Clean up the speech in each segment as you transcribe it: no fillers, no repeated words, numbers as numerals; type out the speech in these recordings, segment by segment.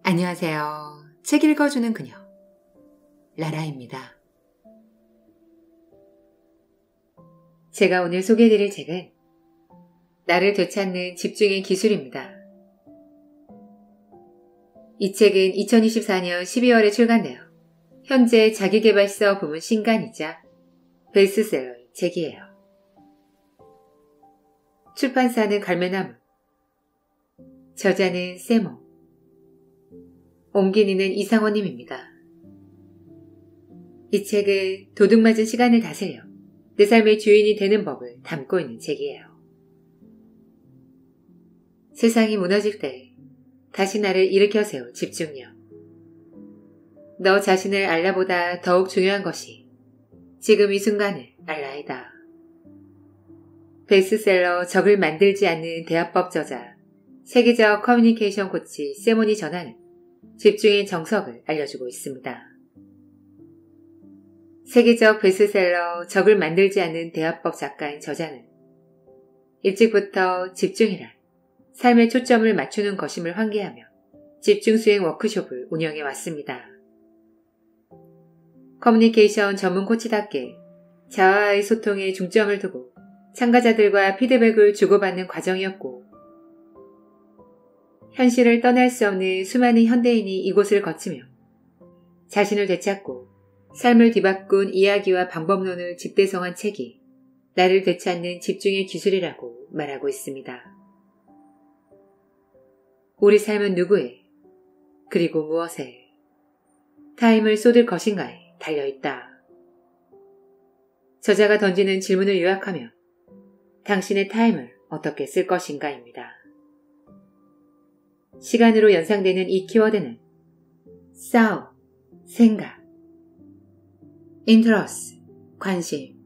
안녕하세요. 책 읽어주는 그녀, 라라입니다. 제가 오늘 소개해드릴 책은 나를 되찾는 집중의 기술입니다. 이 책은 2024년 12월에 출간되어 현재 자기계발서 부문 신간이자 베스트셀러의 책이에요. 출판사는 갈매나무, 저자는 세모, 옮기니는 이상원님입니다. 이 책은 도둑맞은 시간을 다스려 내 삶의 주인이 되는 법을 담고 있는 책이에요. 세상이 무너질 때 다시 나를 일으켜 세울 집중력. 너 자신을 알라보다 더욱 중요한 것이 지금 이 순간을 알라이다. 베스트셀러 적을 만들지 않는 대화법 저자, 세계적 커뮤니케이션 코치 세몬이 전하는 집중의 정석을 알려주고 있습니다. 세계적 베스트셀러 적을 만들지 않는 대화법 작가인 저자는 일찍부터 집중이란 삶의 초점을 맞추는 것임을 환기하며 집중수행 워크숍을 운영해 왔습니다. 커뮤니케이션 전문 코치답게 자아와의 소통에 중점을 두고 참가자들과 피드백을 주고받는 과정이었고, 현실을 떠날 수 없는 수많은 현대인이 이곳을 거치며 자신을 되찾고 삶을 뒤바꾼 이야기와 방법론을 집대성한 책이 나를 되찾는 집중의 기술이라고 말하고 있습니다. 우리 삶은 누구에, 그리고 무엇에 타임을 쏟을 것인가에 달려있다. 저자가 던지는 질문을 요약하며 당신의 타임을 어떻게 쓸 것인가입니다. 시간으로 연상되는 이 키워드는 싸움, 생각, 인트러스, 관심,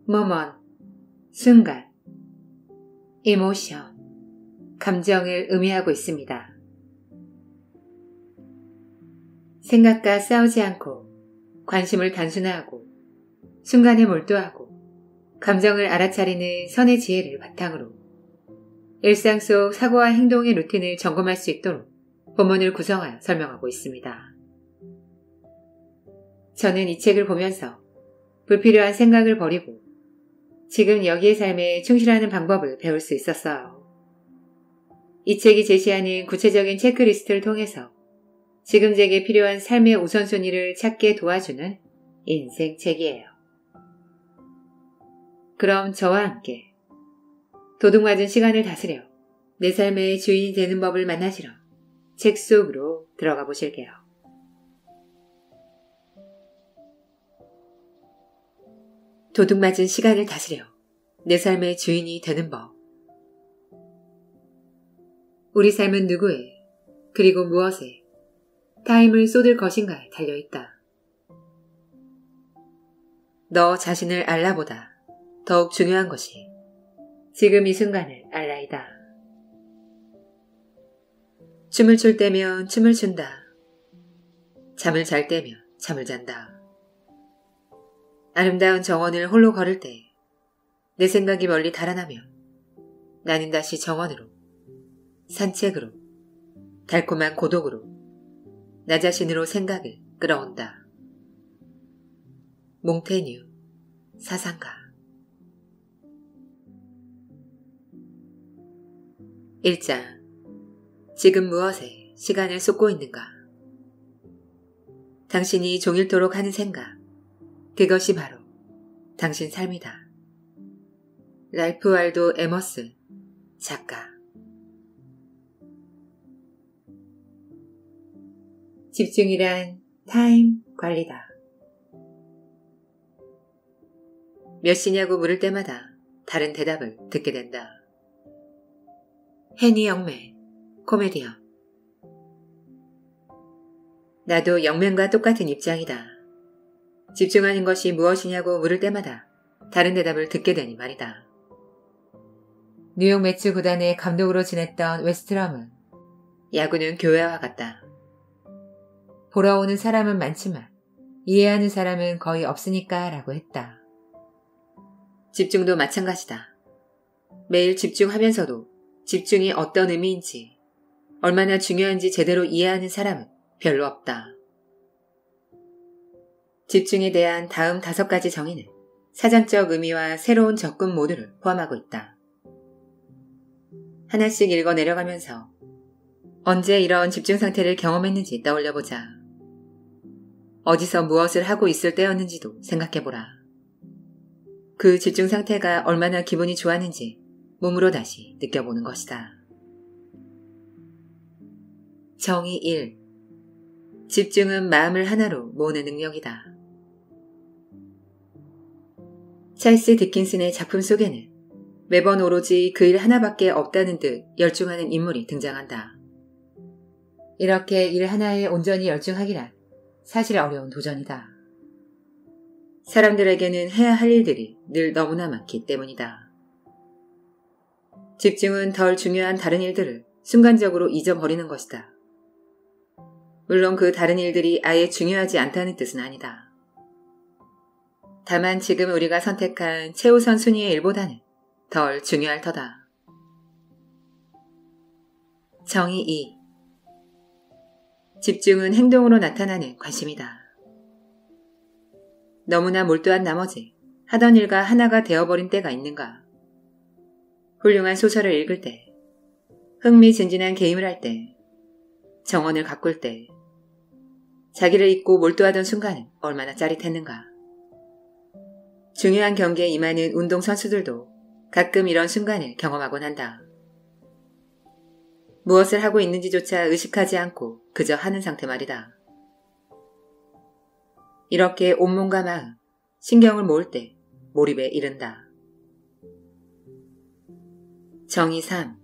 모먼트, 순간, 이모션, 감정을 의미하고 있습니다. 생각과 싸우지 않고 관심을 단순화하고 순간에 몰두하고 감정을 알아차리는 선의 지혜를 바탕으로 일상 속 사고와 행동의 루틴을 점검할 수 있도록 본문을 구성하여 설명하고 있습니다. 저는 이 책을 보면서 불필요한 생각을 버리고 지금 여기의 삶에 충실하는 방법을 배울 수 있었어요. 이 책이 제시하는 구체적인 체크리스트를 통해서 지금 제게 필요한 삶의 우선순위를 찾게 도와주는 인생책이에요. 그럼 저와 함께 도둑맞은 시간을 다스려 내 삶의 주인이 되는 법을 만나시러 책 속으로 들어가 보실게요. 도둑맞은 시간을 다스려 내 삶의 주인이 되는 법. 우리 삶은 누구에, 그리고 무엇에 타임을 쏟을 것인가에 달려있다. 너 자신을 알라보다 더욱 중요한 것이 지금 이 순간을 알라이다. 춤을 출 때면 춤을 춘다. 잠을 잘 때면 잠을 잔다. 아름다운 정원을 홀로 걸을 때 내 생각이 멀리 달아나며 나는 다시 정원으로, 산책으로, 달콤한 고독으로 나 자신으로 생각을 끌어온다. 몽테뉴, 사상가. 1장. 지금 무엇에 시간을 쏟고 있는가? 당신이 종일토록 하는 생각, 그것이 바로 당신 삶이다. 랄프 왈도 에머슨, 작가. 집중이란 타임 관리다. 몇 시냐고 물을 때마다 다른 대답을 듣게 된다. 해니 영맨, 코미디언. 나도 영맨과 똑같은 입장이다. 집중하는 것이 무엇이냐고 물을 때마다 다른 대답을 듣게 되니 말이다. 뉴욕 매츠 구단의 감독으로 지냈던 웨스트럼은 야구는 교회와 같다. 보러 오는 사람은 많지만 이해하는 사람은 거의 없으니까 라고 했다. 집중도 마찬가지다. 매일 집중하면서도 집중이 어떤 의미인지, 얼마나 중요한지 제대로 이해하는 사람은 별로 없다. 집중에 대한 다음 5가지 정의는 사전적 의미와 새로운 접근 모두를 포함하고 있다. 하나씩 읽어 내려가면서 언제 이런 집중 상태를 경험했는지 떠올려보자. 어디서 무엇을 하고 있을 때였는지도 생각해보라. 그 집중 상태가 얼마나 기분이 좋았는지 몸으로 다시 느껴보는 것이다. 정의 1. 집중은 마음을 하나로 모으는 능력이다. 찰스 디킨슨의 작품 속에는 매번 오로지 그 일 하나밖에 없다는 듯 열중하는 인물이 등장한다. 이렇게 일 하나에 온전히 열중하기란 사실 어려운 도전이다. 사람들에게는 해야 할 일들이 늘 너무나 많기 때문이다. 집중은 덜 중요한 다른 일들을 순간적으로 잊어버리는 것이다. 물론 그 다른 일들이 아예 중요하지 않다는 뜻은 아니다. 다만 지금 우리가 선택한 최우선 순위의 일보다는 덜 중요할 터다. 정의 2. 집중은 행동으로 나타나는 관심이다. 너무나 몰두한 나머지 하던 일과 하나가 되어버린 때가 있는가? 훌륭한 소설을 읽을 때, 흥미진진한 게임을 할 때, 정원을 가꿀 때, 자기를 잊고 몰두하던 순간은 얼마나 짜릿했는가? 중요한 경기에 임하는 운동선수들도 가끔 이런 순간을 경험하곤 한다. 무엇을 하고 있는지조차 의식하지 않고 그저 하는 상태 말이다. 이렇게 온몸과 마음, 신경을 모을 때 몰입에 이른다. 정의 3.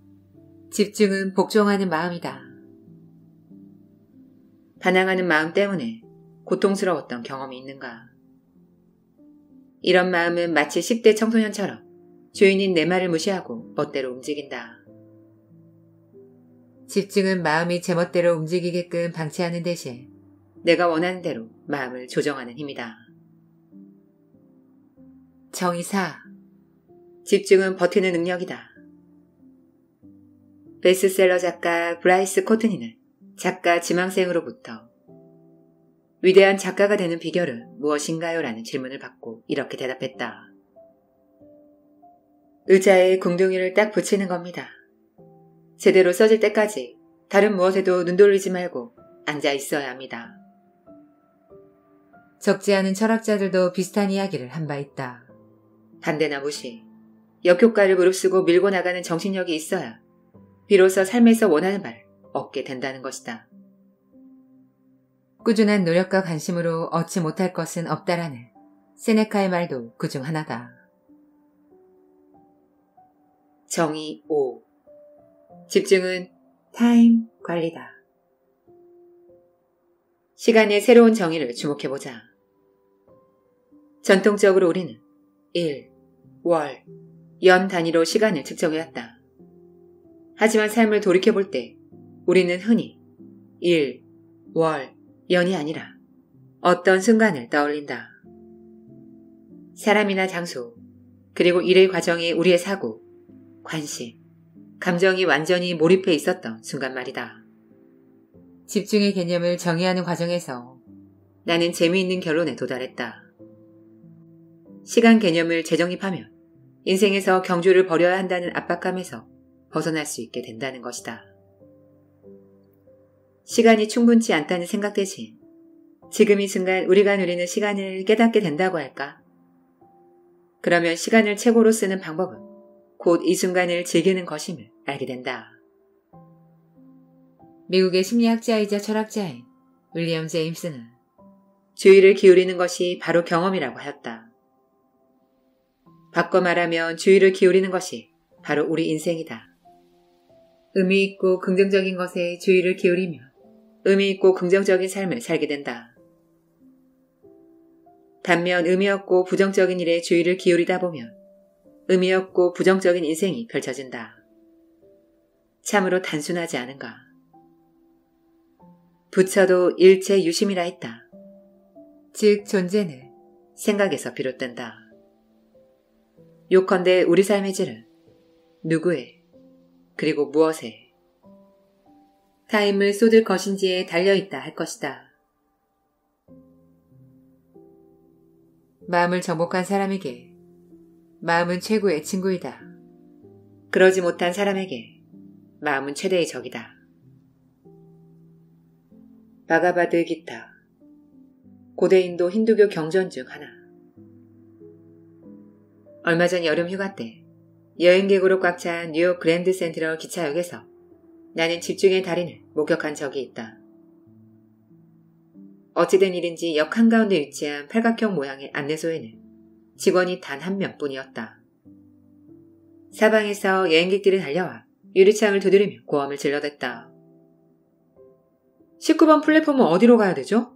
집중은 복종하는 마음이다. 반항하는 마음 때문에 고통스러웠던 경험이 있는가? 이런 마음은 마치 10대 청소년처럼 주인인 내 말을 무시하고 멋대로 움직인다. 집중은 마음이 제멋대로 움직이게끔 방치하는 대신 내가 원하는 대로 마음을 조정하는 힘이다. 정의 4. 집중은 버티는 능력이다. 베스트셀러 작가 브라이스 코트니는 작가 지망생으로부터 위대한 작가가 되는 비결은 무엇인가요? 라는 질문을 받고 이렇게 대답했다. 의자에 궁둥이를 딱 붙이는 겁니다. 제대로 써질 때까지 다른 무엇에도 눈 돌리지 말고 앉아 있어야 합니다. 적지 않은 철학자들도 비슷한 이야기를 한 바 있다. 반대나 무시, 역효과를 무릅쓰고 밀고 나가는 정신력이 있어야 비로소 삶에서 원하는 바를 얻게 된다는 것이다. 꾸준한 노력과 관심으로 얻지 못할 것은 없다라는 세네카의 말도 그중 하나다. 정의 5. 집중은 타임 관리다. 시간의 새로운 정의를 주목해보자. 전통적으로 우리는 일, 월, 연 단위로 시간을 측정해왔다. 하지만 삶을 돌이켜볼 때 우리는 흔히 일, 월, 연이 아니라 어떤 순간을 떠올린다. 사람이나 장소, 그리고 일의 과정에 우리의 사고, 관심, 감정이 완전히 몰입해 있었던 순간 말이다. 집중의 개념을 정의하는 과정에서 나는 재미있는 결론에 도달했다. 시간 개념을 재정립하면 인생에서 경주를 벌여야 한다는 압박감에서 벗어날 수 있게 된다는 것이다. 시간이 충분치 않다는 생각 대신 지금 이 순간 우리가 누리는 시간을 깨닫게 된다고 할까? 그러면 시간을 최고로 쓰는 방법은 곧 이 순간을 즐기는 것임을 알게 된다. 미국의 심리학자이자 철학자인 윌리엄 제임스는 주의를 기울이는 것이 바로 경험이라고 하였다. 바꿔 말하면 주의를 기울이는 것이 바로 우리 인생이다. 의미 있고 긍정적인 것에 주의를 기울이면 의미 있고 긍정적인 삶을 살게 된다. 반면 의미 없고 부정적인 일에 주의를 기울이다 보면 의미 없고 부정적인 인생이 펼쳐진다. 참으로 단순하지 않은가? 부처도 일체 유심이라 했다. 즉 존재는 생각에서 비롯된다. 요컨대 우리 삶의 질은 누구의 그리고 무엇에 타임을 쏟을 것인지에 달려있다 할 것이다. 마음을 정복한 사람에게 마음은 최고의 친구이다. 그러지 못한 사람에게 마음은 최대의 적이다. 바가바드 기타, 고대인도 힌두교 경전 중 하나. 얼마 전 여름 휴가 때 여행객으로 꽉 찬 뉴욕 그랜드 센트럴 기차역에서 나는 집중의 달인을 목격한 적이 있다. 어찌된 일인지 역 한가운데 위치한 팔각형 모양의 안내소에는 직원이 단 한 명뿐이었다. 사방에서 여행객들이 달려와 유리창을 두드리며 고함을 질러댔다. 19번 플랫폼은 어디로 가야 되죠?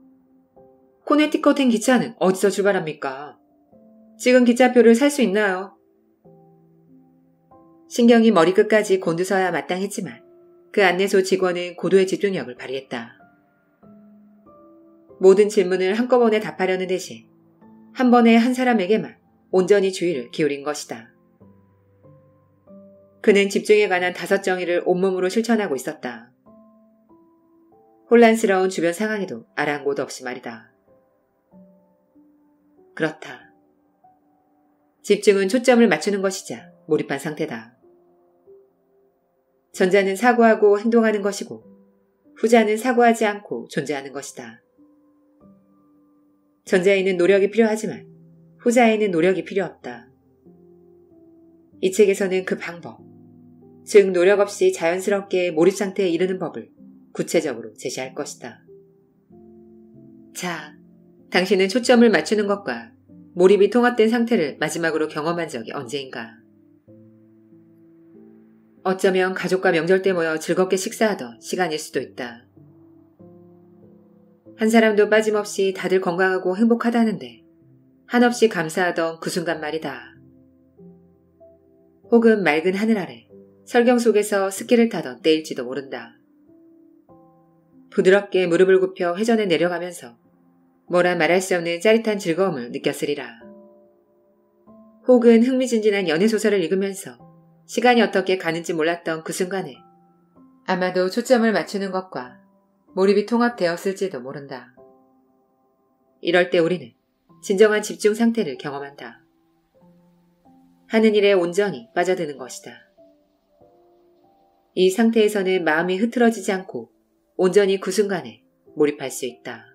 코네티컷행 기차는 어디서 출발합니까? 지금 기차표를 살 수 있나요? 신경이 머리끝까지 곤두서야 마땅했지만 그 안내소 직원은 고도의 집중력을 발휘했다. 모든 질문을 한꺼번에 답하려는 대신 한 번에 한 사람에게만 온전히 주의를 기울인 것이다. 그는 집중에 관한 5정의를 온몸으로 실천하고 있었다. 혼란스러운 주변 상황에도 아랑곳 없이 말이다. 그렇다. 집중은 초점을 맞추는 것이자 몰입한 상태다. 전자는 사고하고 행동하는 것이고 후자는 사고하지 않고 존재하는 것이다. 전자에는 노력이 필요하지만 후자에는 노력이 필요 없다. 이 책에서는 그 방법, 즉 노력 없이 자연스럽게 몰입 상태에 이르는 법을 구체적으로 제시할 것이다. 자, 당신은 초점을 맞추는 것과 몰입이 통합된 상태를 마지막으로 경험한 적이 언제인가? 어쩌면 가족과 명절 때 모여 즐겁게 식사하던 시간일 수도 있다. 한 사람도 빠짐없이 다들 건강하고 행복하다는데 한없이 감사하던 그 순간 말이다. 혹은 맑은 하늘 아래 설경 속에서 스키를 타던 때일지도 모른다. 부드럽게 무릎을 굽혀 회전에 내려가면서 뭐라 말할 수 없는 짜릿한 즐거움을 느꼈으리라. 혹은 흥미진진한 연애소설을 읽으면서 시간이 어떻게 가는지 몰랐던 그 순간에 아마도 초점을 맞추는 것과 몰입이 통합되었을지도 모른다. 이럴 때 우리는 진정한 집중 상태를 경험한다. 하는 일에 온전히 빠져드는 것이다. 이 상태에서는 마음이 흐트러지지 않고 온전히 그 순간에 몰입할 수 있다.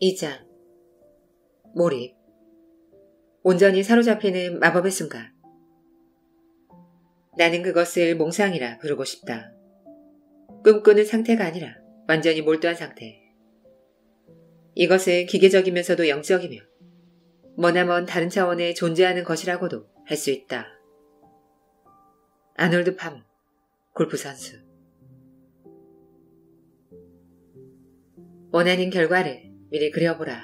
2장 몰입. 온전히 사로잡히는 마법의 순간. 나는 그것을 몽상이라 부르고 싶다. 꿈꾸는 상태가 아니라 완전히 몰두한 상태. 이것은 기계적이면서도 영적이며 머나먼 다른 차원에 존재하는 것이라고도 할 수 있다. 아놀드 파머, 골프 선수. 원하는 결과를 미리 그려보라.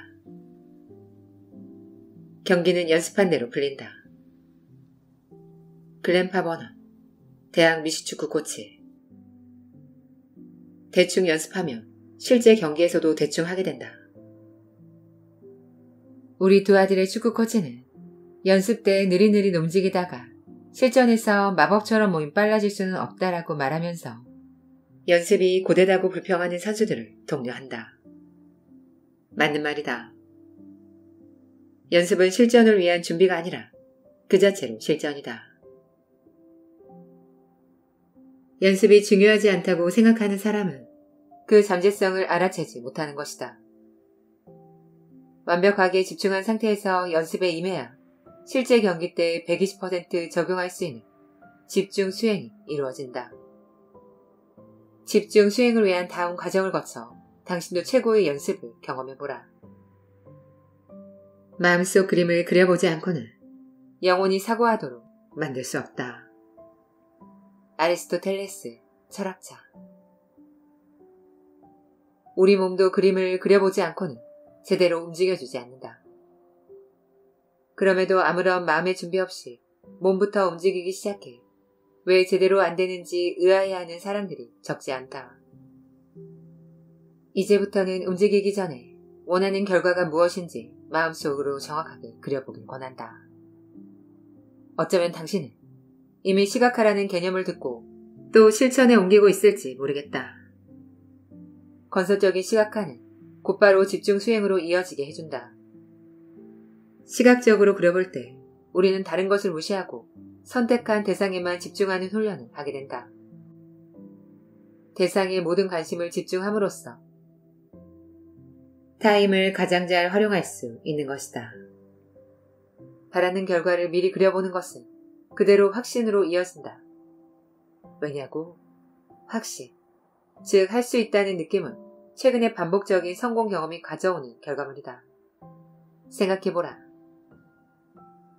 경기는 연습한 대로 풀린다. 글렌 파버넌, 대학 미식축구 코치. 대충 연습하면 실제 경기에서도 대충 하게 된다. 우리 두 아들의 축구 코치는 연습 때 느릿느릿 움직이다가 실전에서 마법처럼 몸이 빨라질 수는 없다라고 말하면서 연습이 고되다고 불평하는 선수들을 독려한다. 맞는 말이다. 연습은 실전을 위한 준비가 아니라 그 자체로 실전이다. 연습이 중요하지 않다고 생각하는 사람은 그 잠재성을 알아채지 못하는 것이다. 완벽하게 집중한 상태에서 연습에 임해야 실제 경기 때 120% 적용할 수 있는 집중 수행이 이루어진다. 집중 수행을 위한 다음 과정을 거쳐 당신도 최고의 연습을 경험해보라. 마음속 그림을 그려보지 않고는 영혼이 사고하도록 만들 수 없다. 아리스토텔레스, 철학자. 우리 몸도 그림을 그려보지 않고는 제대로 움직여주지 않는다. 그럼에도 아무런 마음의 준비 없이 몸부터 움직이기 시작해 왜 제대로 안 되는지 의아해하는 사람들이 적지 않다. 이제부터는 움직이기 전에 원하는 결과가 무엇인지 마음속으로 정확하게 그려보길 권한다. 어쩌면 당신은 이미 시각화라는 개념을 듣고 또 실천에 옮기고 있을지 모르겠다. 건설적인 시각화는 곧바로 집중 수행으로 이어지게 해준다. 시각적으로 그려볼 때 우리는 다른 것을 무시하고 선택한 대상에만 집중하는 훈련을 하게 된다. 대상에 모든 관심을 집중함으로써 타임을 가장 잘 활용할 수 있는 것이다. 바라는 결과를 미리 그려보는 것은 그대로 확신으로 이어진다. 왜냐고? 확신, 즉 할 수 있다는 느낌은 최근의 반복적인 성공 경험이 가져오는 결과물이다. 생각해보라.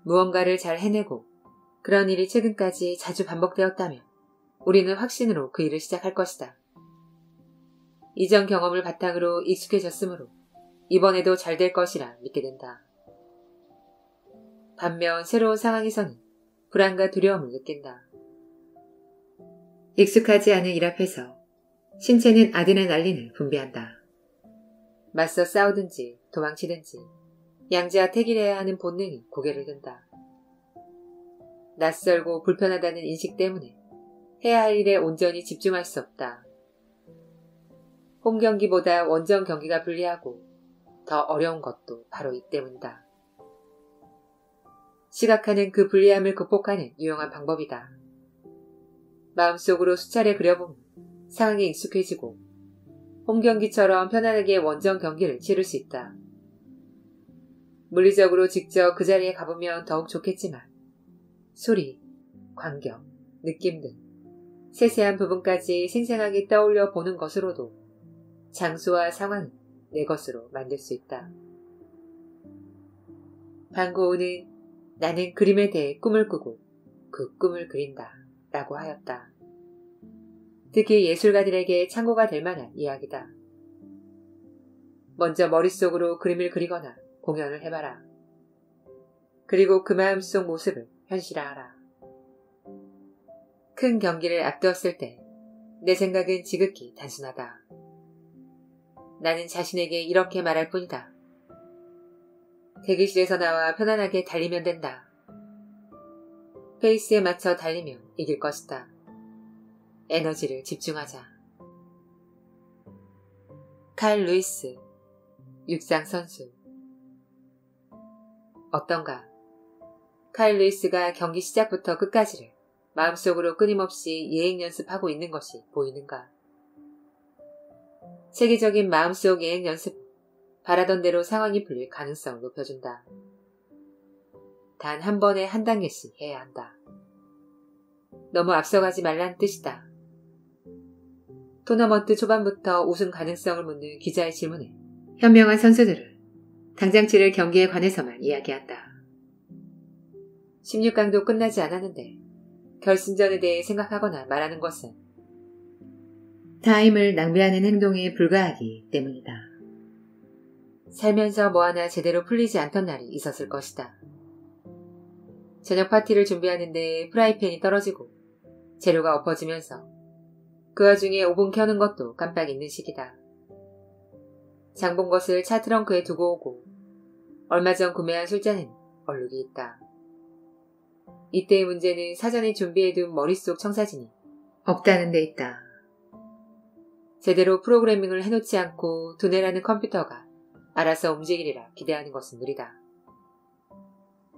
무언가를 잘 해내고 그런 일이 최근까지 자주 반복되었다면 우리는 확신으로 그 일을 시작할 것이다. 이전 경험을 바탕으로 익숙해졌으므로 이번에도 잘 될 것이라 믿게 된다. 반면 새로운 상황에서는 불안과 두려움을 느낀다. 익숙하지 않은 일 앞에서 신체는 아드레날린을 분비한다. 맞서 싸우든지 도망치든지 양지와 택일해야 하는 본능이 고개를 든다. 낯설고 불편하다는 인식 때문에 해야 할 일에 온전히 집중할 수 없다. 홈 경기보다 원정 경기가 불리하고 더 어려운 것도 바로 이 때문이다. 시각화는 그 불리함을 극복하는 유용한 방법이다. 마음속으로 수차례 그려보면 상황에 익숙해지고 홈 경기처럼 편안하게 원정 경기를 치를 수 있다. 물리적으로 직접 그 자리에 가보면 더욱 좋겠지만 소리, 광경, 느낌 등 세세한 부분까지 생생하게 떠올려 보는 것으로도 장소와 상황을 내 것으로 만들 수 있다. 반고우는 나는 그림에 대해 꿈을 꾸고 그 꿈을 그린다 라고 하였다. 특히 예술가들에게 참고가 될 만한 이야기다. 먼저 머릿속으로 그림을 그리거나 공연을 해봐라. 그리고 그 마음속 모습을 현실화하라. 큰 경기를 앞두었을 때 내 생각은 지극히 단순하다. 나는 자신에게 이렇게 말할 뿐이다. 대기실에서 나와 편안하게 달리면 된다. 페이스에 맞춰 달리면 이길 것이다. 에너지를 집중하자. 칼 루이스, 육상 선수. 어떤가? 칼 루이스가 경기 시작부터 끝까지를 마음속으로 끊임없이 예행 연습하고 있는 것이 보이는가? 체계적인 마음속 예행 연습, 바라던 대로 상황이 풀릴 가능성을 높여준다. 단 한 번에 한 단계씩 해야 한다. 너무 앞서가지 말란 뜻이다. 토너먼트 초반부터 우승 가능성을 묻는 기자의 질문에 현명한 선수들은 당장 치를 경기에 관해서만 이야기한다. 16강도 끝나지 않았는데 결승전에 대해 생각하거나 말하는 것은 타임을 낭비하는 행동에 불과하기 때문이다. 살면서 뭐 하나 제대로 풀리지 않던 날이 있었을 것이다. 저녁 파티를 준비하는데 프라이팬이 떨어지고 재료가 엎어지면서 그 와중에 오븐 켜는 것도 깜빡 잊는 시기다. 장 본 것을 차 트렁크에 두고 오고 얼마 전 구매한 술잔에는 얼룩이 있다. 이때의 문제는 사전에 준비해둔 머릿속 청사진이 없다는 데 있다. 제대로 프로그래밍을 해놓지 않고 두뇌라는 컴퓨터가 알아서 움직이리라 기대하는 것은 무리다.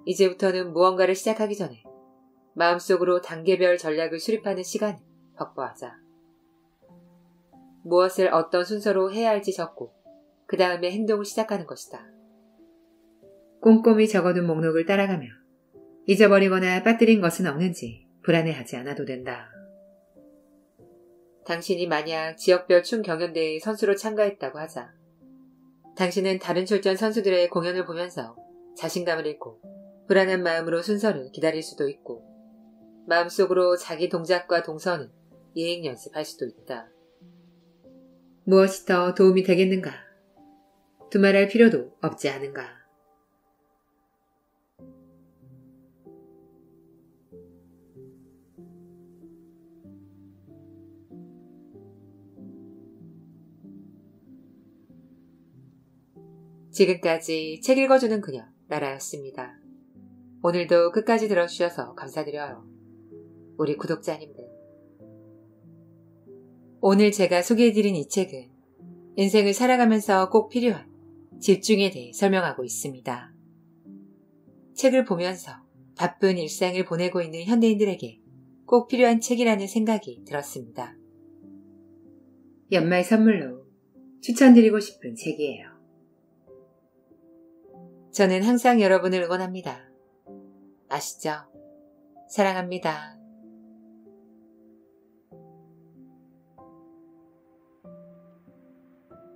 이제부터는 무언가를 시작하기 전에 마음속으로 단계별 전략을 수립하는 시간을 확보하자. 무엇을 어떤 순서로 해야 할지 적고 그 다음에 행동을 시작하는 것이다. 꼼꼼히 적어둔 목록을 따라가며 잊어버리거나 빠뜨린 것은 없는지 불안해하지 않아도 된다. 당신이 만약 지역별 춤 경연대회에 선수로 참가했다고 하자. 당신은 다른 출전 선수들의 공연을 보면서 자신감을 잃고 불안한 마음으로 순서를 기다릴 수도 있고 마음속으로 자기 동작과 동선을 예행 연습할 수도 있다. 무엇이 더 도움이 되겠는가? 두말할 필요도 없지 않은가? 지금까지 책 읽어주는 그녀 나라였습니다. 오늘도 끝까지 들어주셔서 감사드려요. 우리 구독자님들. 오늘 제가 소개해드린 이 책은 인생을 살아가면서 꼭 필요한 집중에 대해 설명하고 있습니다. 책을 보면서 바쁜 일상을 보내고 있는 현대인들에게 꼭 필요한 책이라는 생각이 들었습니다. 연말 선물로 추천드리고 싶은 책이에요. 저는 항상 여러분을 응원합니다. 아시죠? 사랑합니다.